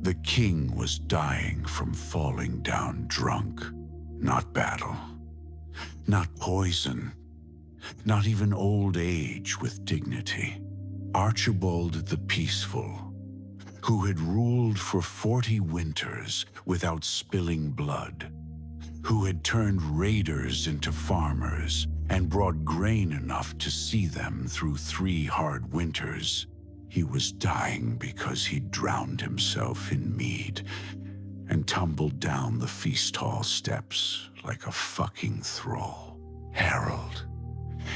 The king was dying from falling down drunk, not battle, not poison, not even old age with dignity. Archibald the Peaceful, who had ruled for 40 winters without spilling blood, who had turned raiders into farmers and brought grain enough to see them through 3 hard winters. He was dying because he drowned himself in mead and tumbled down the feast hall steps like a fucking thrall. Harald.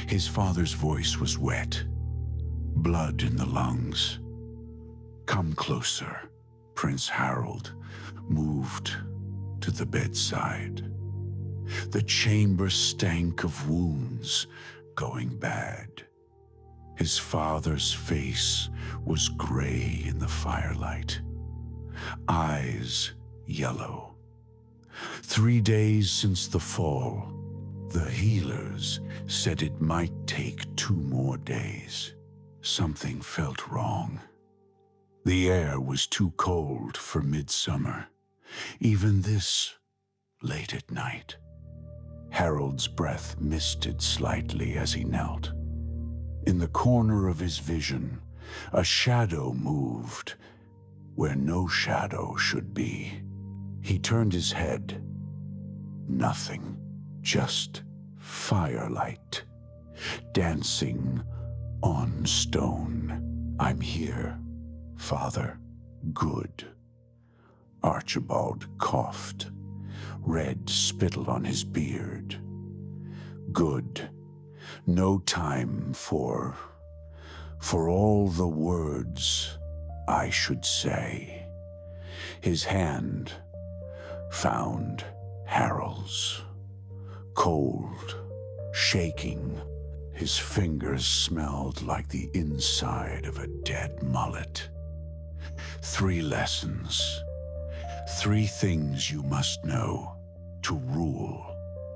His father's voice was wet, blood in the lungs. Come closer. Prince Harald moved to the bedside. The chamber stank of wounds going bad. His father's face was gray in the firelight, eyes yellow. 3 days since the fall, the healers said it might take 2 more days. Something felt wrong. The air was too cold for midsummer, even this late at night. Harald's breath misted slightly as he knelt. In the corner of his vision, a shadow moved where no shadow should be. He turned his head. Nothing, just firelight, dancing on stone. I'm here, Father. Good. Archibald coughed, red spittle on his beard. Good. No time for all the words I should say. His hand found Harald's, cold, shaking. His fingers smelled like the inside of a dead mullet. 3 lessons, 3 things you must know to rule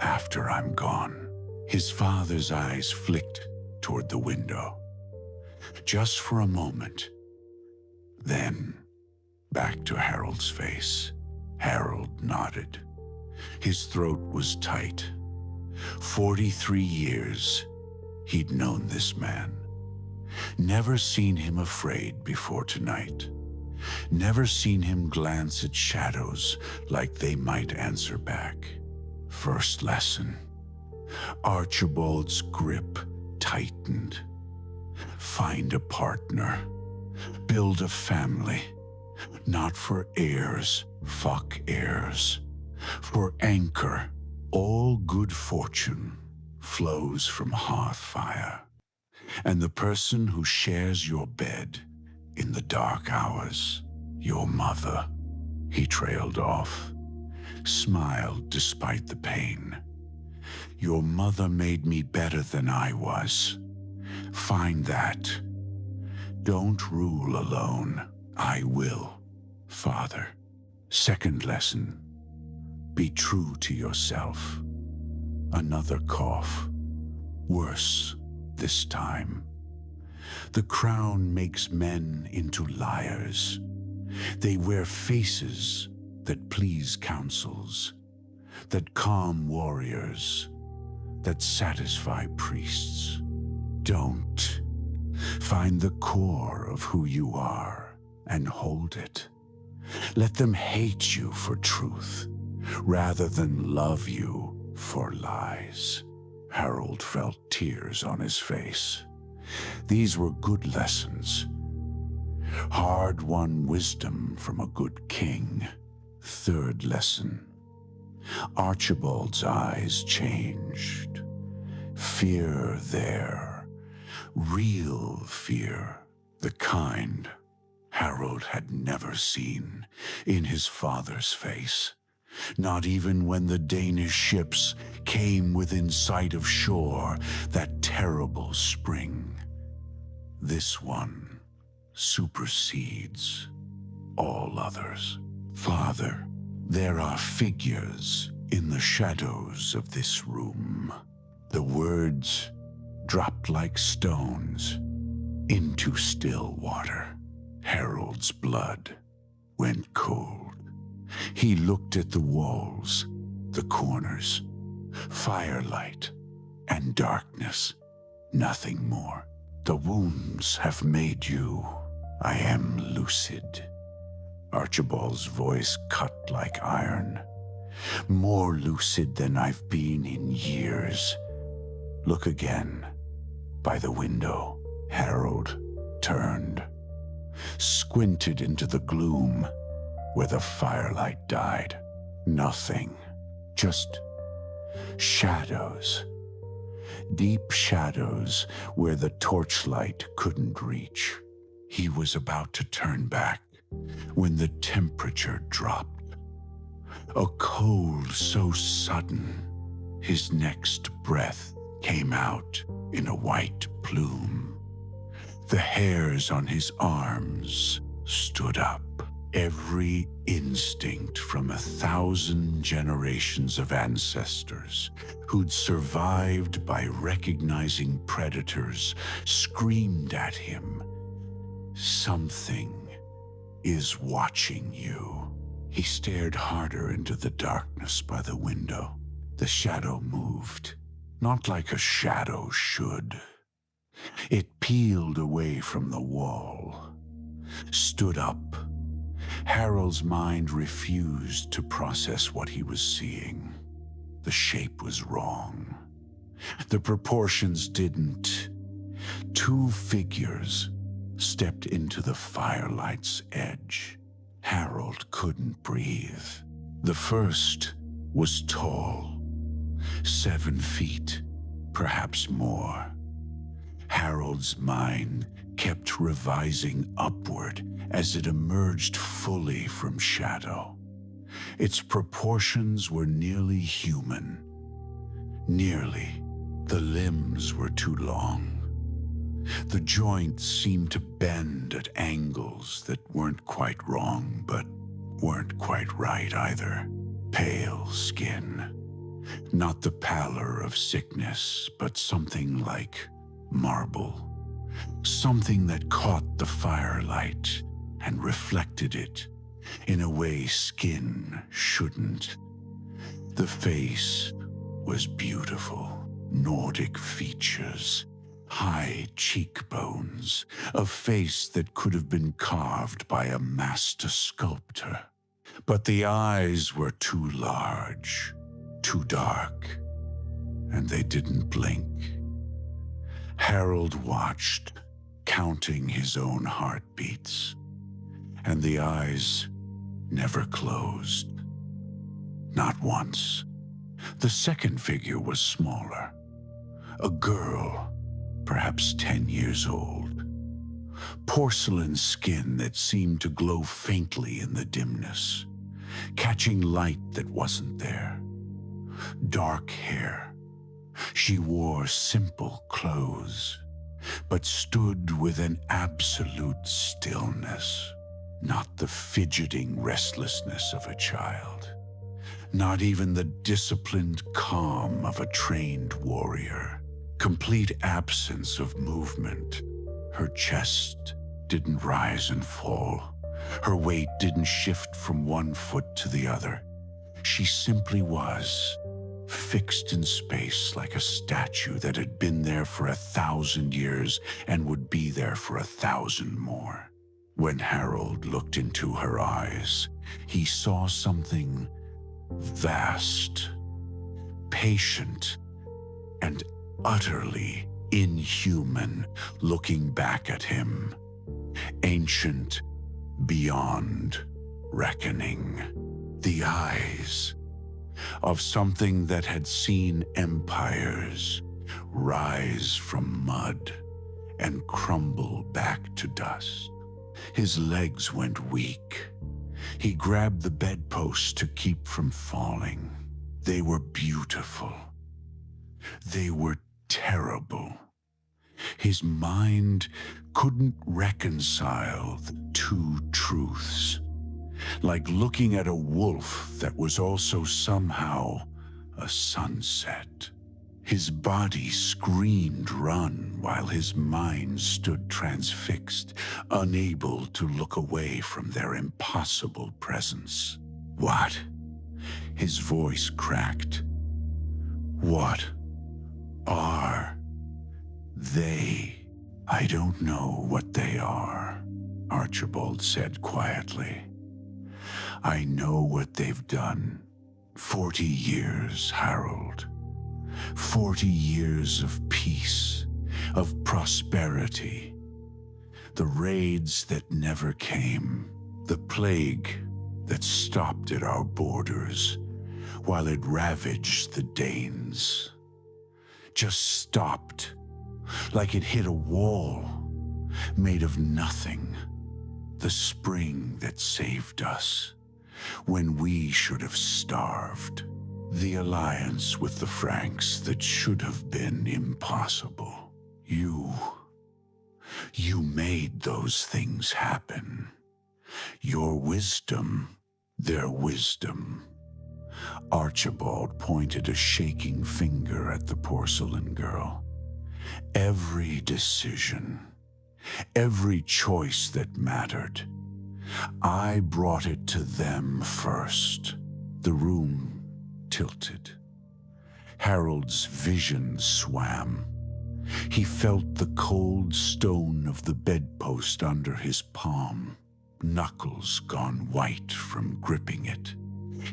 after I'm gone. His father's eyes flicked toward the window, just for a moment. Then back to Harald's face. Harald nodded. His throat was tight. 43 years he'd known this man. Never seen him afraid before tonight. Never seen him glance at shadows like they might answer back. First lesson. Archibald's grip tightened. Find a partner. Build a family. Not for heirs, fuck heirs. For anchor. All good fortune flows from hearth fire. And the person who shares your bed in the dark hours, your mother. He trailed off, smiled despite the pain. Your mother made me better than I was. Find that. Don't rule alone. I will, Father. Second lesson. Be true to yourself. Another cough. Worse this time. The crown makes men into liars. They wear faces that please councils, that calm warriors, that satisfy priests. Don't. Find the core of who you are and hold it. Let them hate you for truth, rather than love you for lies. Harald felt tears on his face. These were good lessons. Hard-won wisdom from a good king. Third lesson. Archibald's eyes changed. Fear there. Real fear. The kind Harald had never seen in his father's face. Not even when the Danish ships came within sight of shore that terrible spring. This one supersedes all others. Father, there are figures in the shadows of this room. The words dropped like stones into still water. Harald's blood went cold. He looked at the walls, the corners, firelight and darkness, nothing more. The wounds have made you. I am lucid. Archibald's voice cut like iron. More lucid than I've been in years. Look again. By the window. Harald turned, squinted into the gloom where the firelight died. Nothing. Just shadows. Deep shadows where the torchlight couldn't reach. He was about to turn back when the temperature dropped. A cold so sudden, his next breath came out in a white plume. The hairs on his arms stood up. Every instinct from 1,000 generations of ancestors who'd survived by recognizing predators screamed at him. Something is watching you. He stared harder into the darkness by the window. The shadow moved, not like a shadow should. It peeled away from the wall, stood up. Harald's mind refused to process what he was seeing. The shape was wrong. The proportions didn't. Two figures stepped into the firelight's edge. Harald couldn't breathe. The first was tall, 7 feet, perhaps more. Harald's mind kept revising upward as it emerged fully from shadow. Its proportions were nearly human. Nearly. The limbs were too long. The joints seemed to bend at angles that weren't quite wrong, but weren't quite right either. Pale skin. Not the pallor of sickness, but something like marble. Something that caught the firelight and reflected it in a way skin shouldn't. The face was beautiful. Nordic features, high cheekbones, a face that could have been carved by a master sculptor. But the eyes were too large, too dark, and they didn't blink. Harald watched, counting his own heartbeats, and the eyes never closed. Not once. The second figure was smaller. A girl, perhaps 10 years old. Porcelain skin that seemed to glow faintly in the dimness, catching light that wasn't there. Dark hair. She wore simple clothes, but stood with an absolute stillness. Not the fidgeting restlessness of a child. Not even the disciplined calm of a trained warrior. Complete absence of movement. Her chest didn't rise and fall. Her weight didn't shift from one foot to the other. She simply was, fixed in space like a statue that had been there for 1,000 years and would be there for 1,000 more. When Harald looked into her eyes, he saw something vast, patient, and utterly inhuman looking back at him. Ancient beyond reckoning. The eyes of something that had seen empires rise from mud and crumble back to dust. His legs went weak. He grabbed the bedpost to keep from falling. They were beautiful. They were terrible. His mind couldn't reconcile the two truths. Like looking at a wolf that was also somehow a sunset. His body screamed run while his mind stood transfixed, unable to look away from their impossible presence. What? His voice cracked. What are they? I don't know what they are, Archibald said quietly. I know what they've done. 40 years, Harald. 40 years of peace, of prosperity. The raids that never came, the plague that stopped at our borders while it ravaged the Danes. Just stopped, like it hit a wall made of nothing. The spring that saved us when we should have starved. The alliance with the Franks that should have been impossible. You made those things happen. Your wisdom, their wisdom. Archibald pointed a shaking finger at the porcelain girl. Every decision, every choice that mattered, I brought it to them first. The room tilted. Harald's vision swam. He felt the cold stone of the bedpost under his palm, knuckles gone white from gripping it.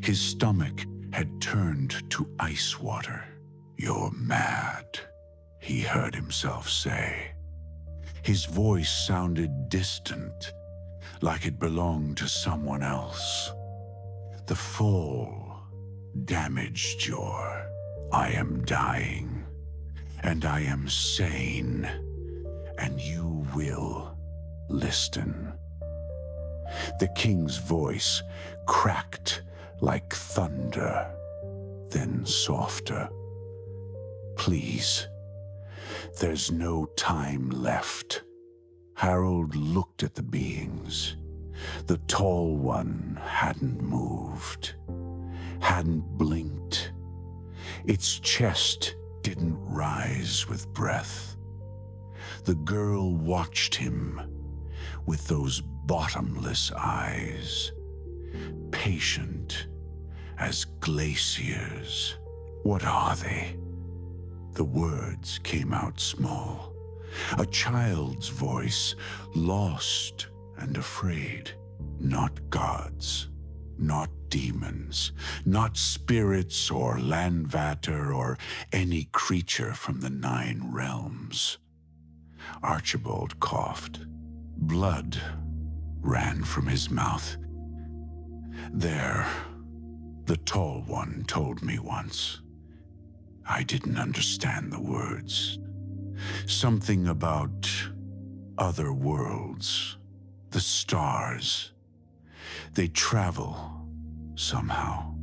His stomach had turned to ice water. You're mad, he heard himself say. His voice sounded distant, like it belonged to someone else. The fall damaged your... I am dying, and I am sane, and you will listen. The king's voice cracked like thunder, then softer. Please, there's no time left. Harald looked at the beings. The tall one hadn't moved, hadn't blinked. Its chest didn't rise with breath. The girl watched him with those bottomless eyes, patient as glaciers. What are they? The words came out small. A child's voice, lost and afraid. Not gods, not demons, not spirits or Landvater or any creature from the 9 realms. Archibald coughed. Blood ran from his mouth. There, the tall one told me once. I didn't understand the words. Something about other worlds, the stars. They travel somehow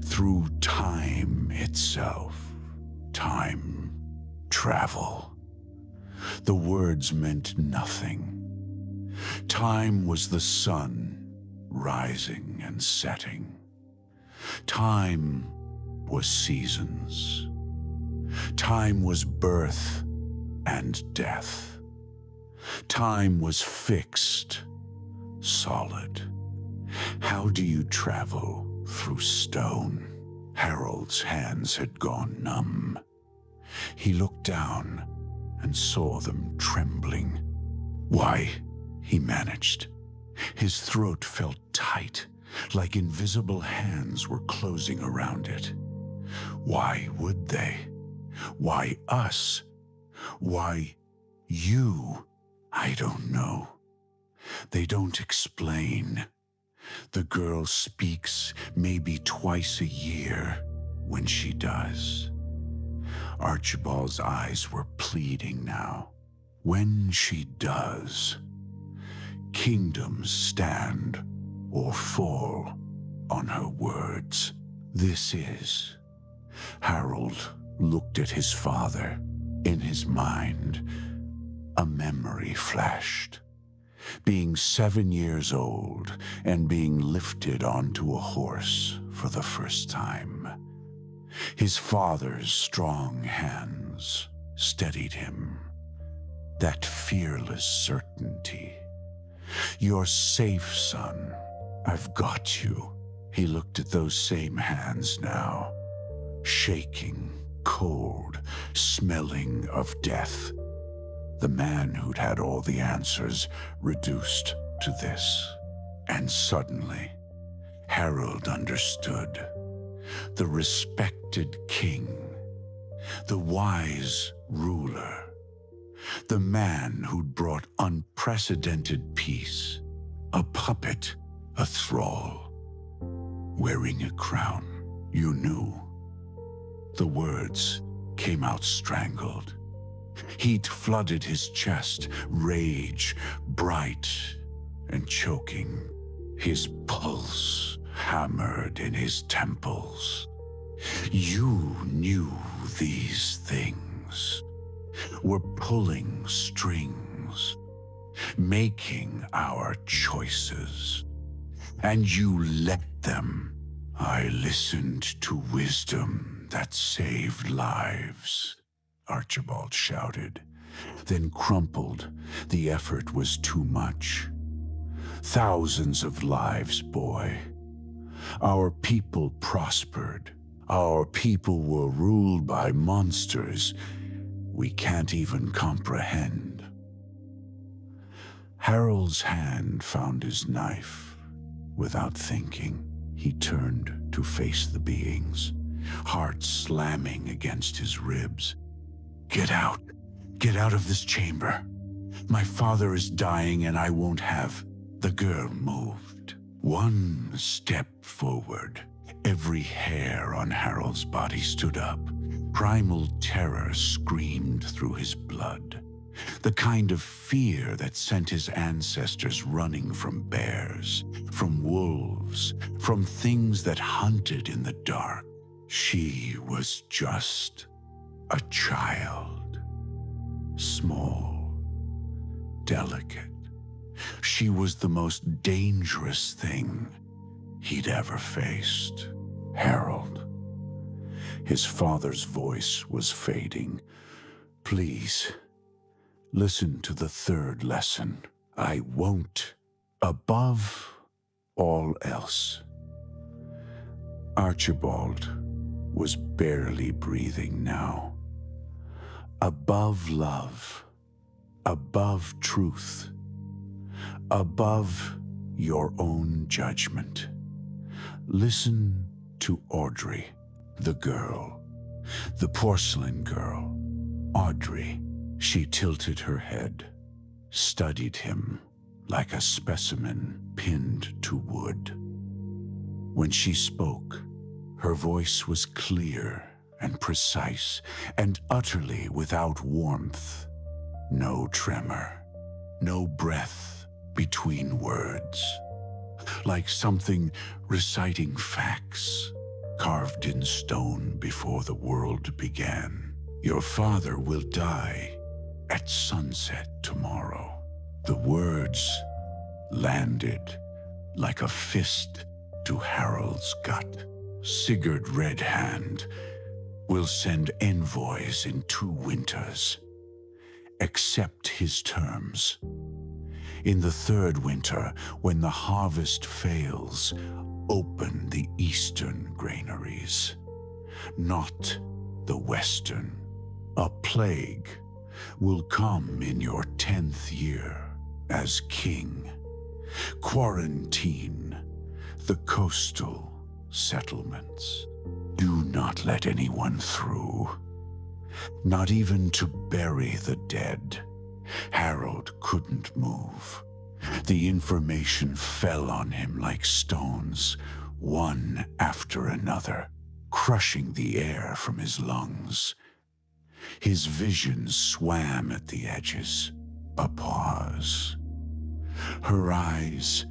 through time itself. Time travel. The words meant nothing. Time was the sun rising and setting. Time was seasons. Time was birth and death. Time was fixed, solid. How do you travel through stone? Harald's hands had gone numb. He looked down and saw them trembling. Why, he managed. His throat felt tight, like invisible hands were closing around it. Why would they? Why us? Why you? I don't know. They don't explain. The girl speaks maybe twice a year when she does. Archibald's eyes were pleading now. When she does, kingdoms stand or fall on her words. This is... Harald looked at his father. In his mind, a memory flashed. Being 7 years old and being lifted onto a horse for the first time. His father's strong hands steadied him. That fearless certainty. "You're safe, son. I've got you." He looked at those same hands now, shaking, cold, smelling of death. The man who'd had all the answers reduced to this. And suddenly, Harald understood. The respected king, the wise ruler, the man who'd brought unprecedented peace, a puppet, a thrall, wearing a crown. You knew. The words came out strangled. Heat flooded his chest, rage, bright and choking. His pulse hammered in his temples. You knew these things, were pulling strings, making our choices, and you let them. I listened to wisdom that saved lives, Archibald shouted, then crumpled. The effort was too much. Thousands of lives, boy. Our people prospered. Our people were ruled by monsters we can't even comprehend. Harald's hand found his knife. Without thinking, he turned to face the beings, heart slamming against his ribs. Get out of this chamber. My father is dying and I won't have." The girl moved. One step forward. Every hair on Harald's body stood up. Primal terror screamed through his blood. The kind of fear that sent his ancestors running from bears, from wolves, from things that hunted in the dark. She was just a child. Small, delicate. She was the most dangerous thing he'd ever faced. Harald. His father's voice was fading. "Please, listen to the third lesson. I won't. Above all else." Archibald was barely breathing now. Above love, above truth, above your own judgment. Listen to Audrey, the girl, the porcelain girl, Audrey. She tilted her head, studied him like a specimen pinned to wood. When she spoke, her voice was clear and precise and utterly without warmth. No tremor, no breath between words. Like something reciting facts carved in stone before the world began. Your father will die at sunset tomorrow. The words landed like a fist to Harald's gut. Sigurd Redhand will send envoys in 2 winters. Accept his terms. In the 3rd winter, when the harvest fails, open the eastern granaries, not the western. A plague will come in your 10th year as king. Quarantine the coastal settlements. Do not let anyone through, not even to bury the dead. Harald couldn't move. The information fell on him like stones, one after another, crushing the air from his lungs. His vision swam at the edges. A pause. Her eyes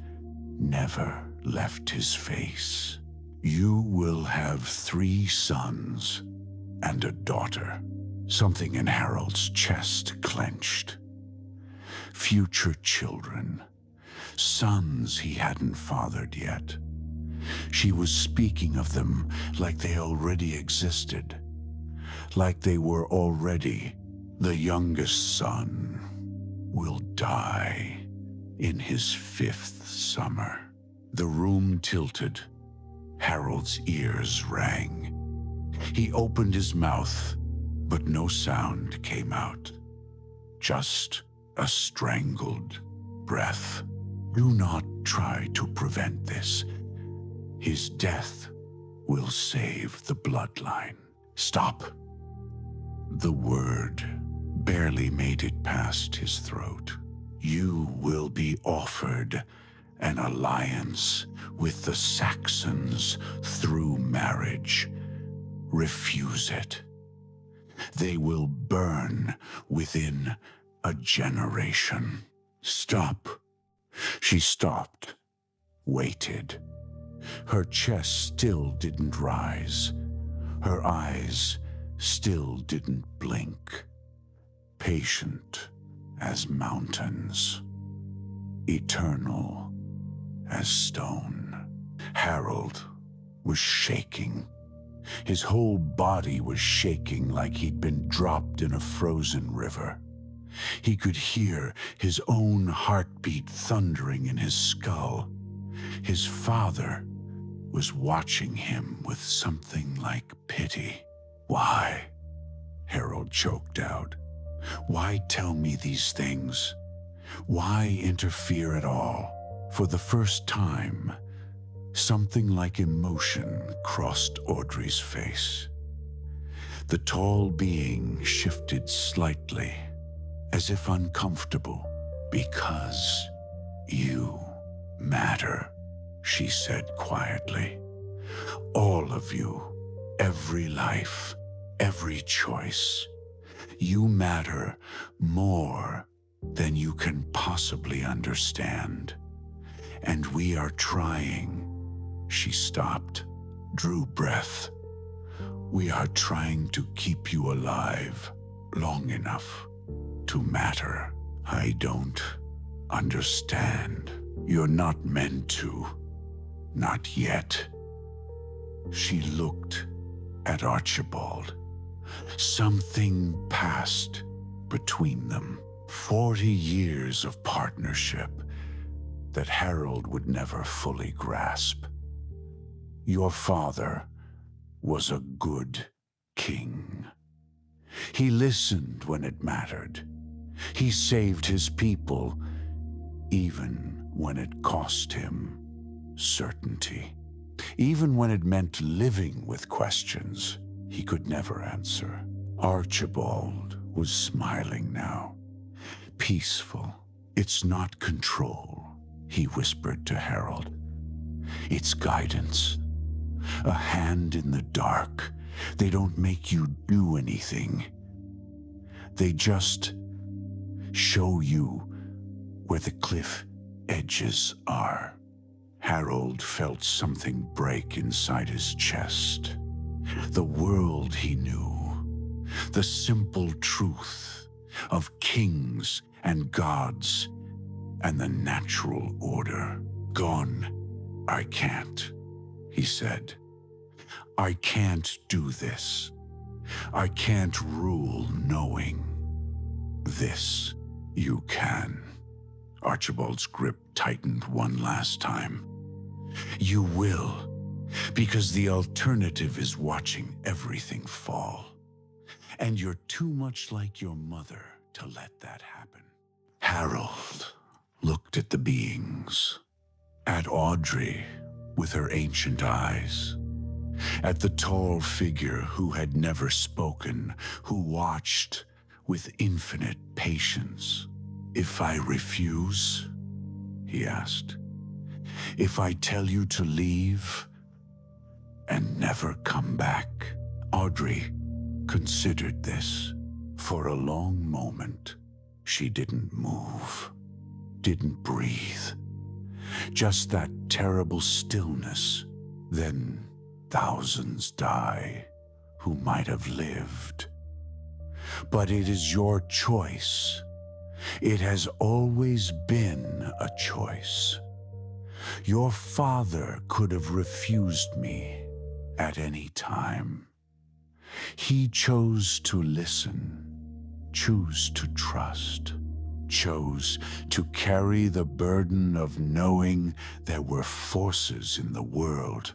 never left his face. You will have 3 sons and a daughter. Something in Harald's chest clenched. Future children, sons he hadn't fathered yet. She was speaking of them like they already existed, like they were already. The youngest son will die in his 5th summer. The room tilted. Harald's ears rang. He opened his mouth, but no sound came out. Just a strangled breath. Do not try to prevent this. His death will save the bloodline. Stop. The word barely made it past his throat. You will be offered an alliance with the Saxons through marriage. Refuse it. They will burn within a generation. Stop. She stopped, waited. Her chest still didn't rise. Her eyes still didn't blink. Patient as mountains. Eternal as stone. Harald was shaking. His whole body was shaking like he'd been dropped in a frozen river. He could hear his own heartbeat thundering in his skull. His father was watching him with something like pity. Why? Harald choked out. Why tell me these things? Why interfere at all? For the first time, something like emotion crossed Audrey's face. The tall being shifted slightly, as if uncomfortable. Because you matter, she said quietly. All of you, every life, every choice. You matter more than you can possibly understand. And we are trying. She stopped, drew breath. We are trying to keep you alive long enough to matter. I don't understand. You're not meant to. Not yet. She looked at Archibald. Something passed between them. 40 years of partnership that Harald would never fully grasp. Your father was a good king. He listened when it mattered. He saved his people, even when it cost him certainty. Even when it meant living with questions he could never answer. Archibald was smiling now. Peaceful. It's not control, he whispered to Harald. It's guidance. A hand in the dark. They don't make you do anything. They just show you where the cliff edges are. Harald felt something break inside his chest. The world he knew. The simple truth of kings and gods and the natural order. Gone. I can't, he said. I can't do this. I can't rule knowing. This you can. Archibald's grip tightened one last time. You will, because the alternative is watching everything fall. And you're too much like your mother to let that happen. Harald looked at the beings, at Audrey with her ancient eyes, at the tall figure who had never spoken, who watched with infinite patience. If I refuse, he asked, if I tell you to leave and never come back. Audrey considered this. For a long moment, she didn't move, didn't breathe. Just that terrible stillness. Then thousands die who might have lived. But it is your choice. It has always been a choice. Your father could have refused me at any time. He chose to listen, chose to trust, chose to carry the burden of knowing there were forces in the world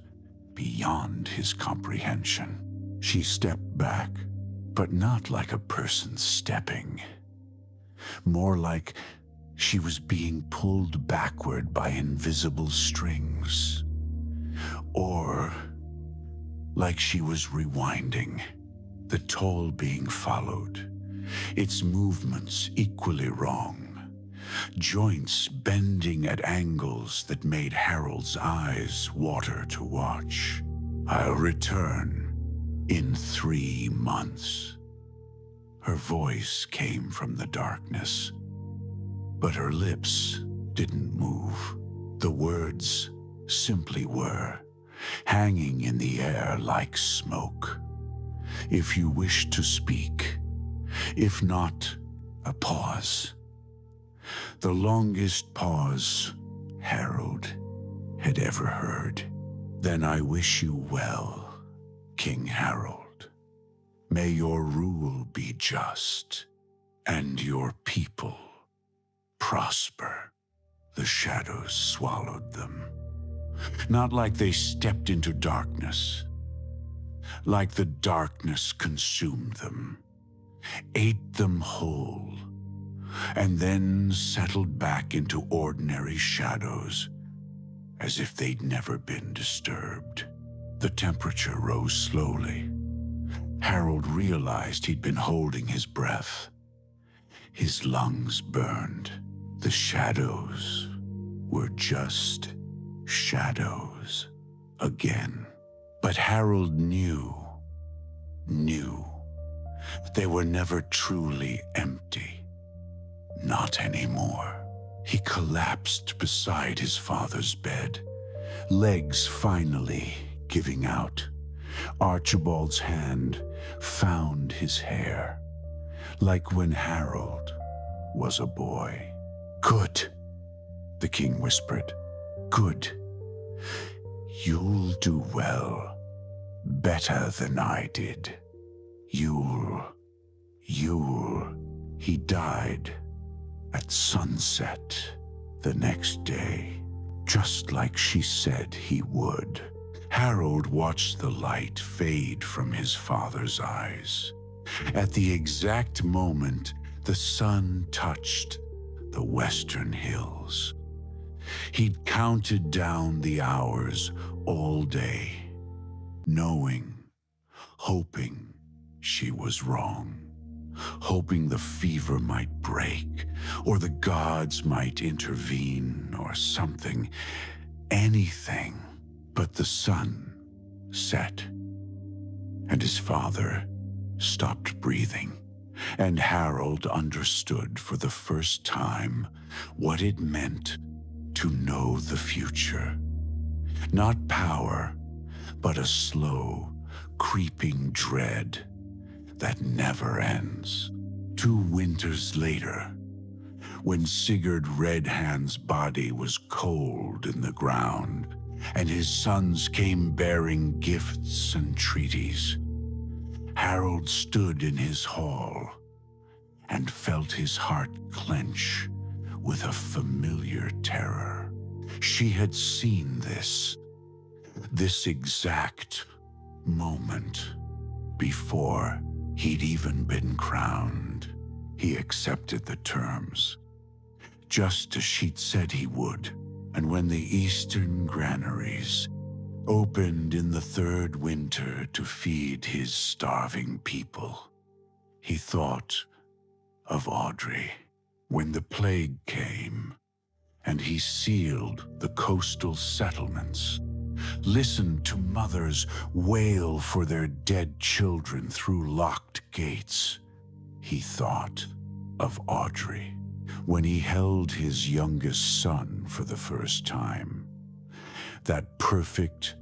beyond his comprehension. She stepped back, but not like a person stepping. More like she was being pulled backward by invisible strings. Or like she was rewinding, the toll being followed, its movements equally wrong, joints bending at angles that made Harald's eyes water to watch. I'll return in 3 months. Her voice came from the darkness, but her lips didn't move. The words simply were, hanging in the air like smoke. If you wish to speak, if not, a pause. The longest pause Harald had ever heard. Then I wish you well, King Harald. May your rule be just, and your people prosper. The shadows swallowed them. Not like they stepped into darkness, like the darkness consumed them, ate them whole, and then settled back into ordinary shadows, as if they'd never been disturbed. The temperature rose slowly. Harald realized he'd been holding his breath. His lungs burned. The shadows were just shadows again. But Harald knew they were never truly empty. Not anymore. He collapsed beside his father's bed, legs finally giving out. Archibald's hand found his hair, like when Harald was a boy. Good, the king whispered. Good. You'll do well, better than I did. You'll. He died at sunset the next day, just like she said he would. Harald watched the light fade from his father's eyes. At the exact moment the sun touched the western hills. He'd counted down the hours all day, knowing, hoping she was wrong, hoping the fever might break, or the gods might intervene, or something, anything. But the sun set, and his father stopped breathing, and Harald understood for the first time what it meant to know the future. Not power, but a slow, creeping dread that never ends. 2 winters later, when Sigurd Redhand's body was cold in the ground, and his sons came bearing gifts and treaties, Harald stood in his hall and felt his heart clench with a familiar terror. She had seen this exact moment before he'd even been crowned. He accepted the terms, just as she'd said he would. And when the eastern granaries opened in the 3rd winter to feed his starving people, he thought of Audrey. When the plague came and he sealed the coastal settlements, listened to mothers wail for their dead children through locked gates, he thought of Audrey. When he held his youngest son for the first time, that perfect,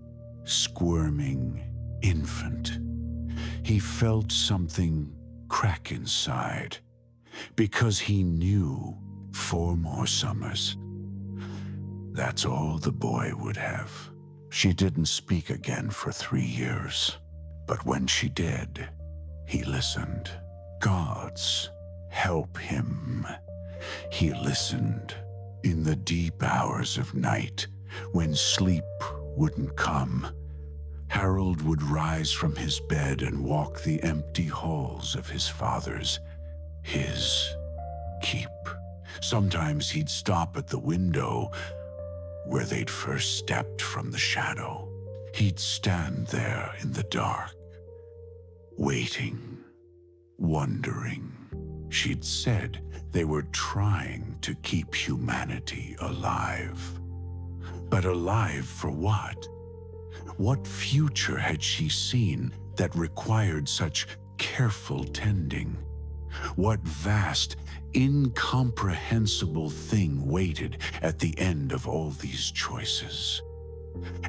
squirming infant, he felt something crack inside, because he knew 4 more summers, That's all the boy would have. She didn't speak again for 3 years. But when she did, he listened. Gods, help him. He listened in the deep hours of night when sleep wouldn't come. Harald would rise from his bed and walk the empty halls of his father's, his keep. Sometimes he'd stop at the window where they'd first stepped from the shadow. He'd stand there in the dark, waiting, wondering. She'd said they were trying to keep humanity alive. But alive for what? What future had she seen that required such careful tending? What vast, incomprehensible thing waited at the end of all these choices?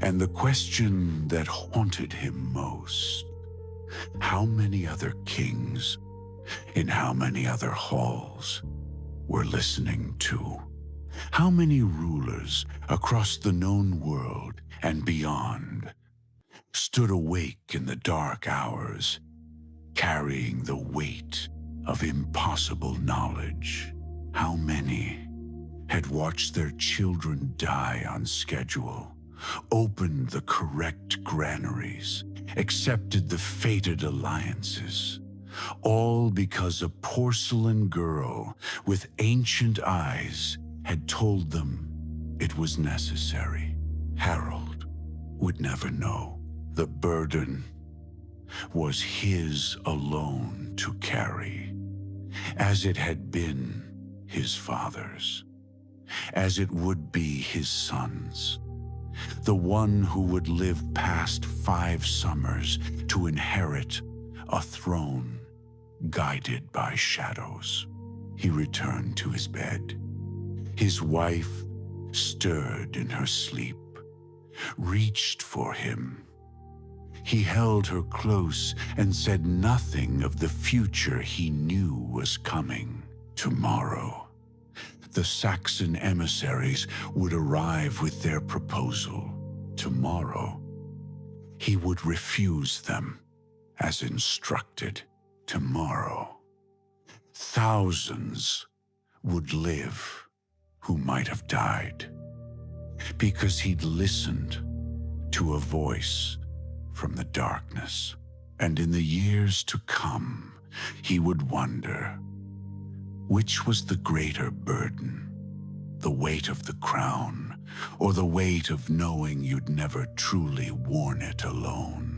And the question that haunted him most: how many other kings, in how many other halls, were listening too? How many rulers across the known world and beyond stood awake in the dark hours, carrying the weight of impossible knowledge? How many had watched their children die on schedule, opened the correct granaries, accepted the fated alliances, all because a porcelain girl with ancient eyes had told them it was necessary? Harald would never know. The burden was his alone to carry, as it had been his father's, as it would be his son's. The one who would live past 5 summers to inherit a throne guided by shadows. He returned to his bed. His wife stirred in her sleep, reached for him. He held her close and said nothing of the future he knew was coming. Tomorrow, the Saxon emissaries would arrive with their proposal. Tomorrow, he would refuse them as instructed. Tomorrow, thousands would live who might have died because he'd listened to a voice from the darkness. And in the years to come, he would wonder, which was the greater burden? The weight of the crown, or the weight of knowing you'd never truly worn it alone?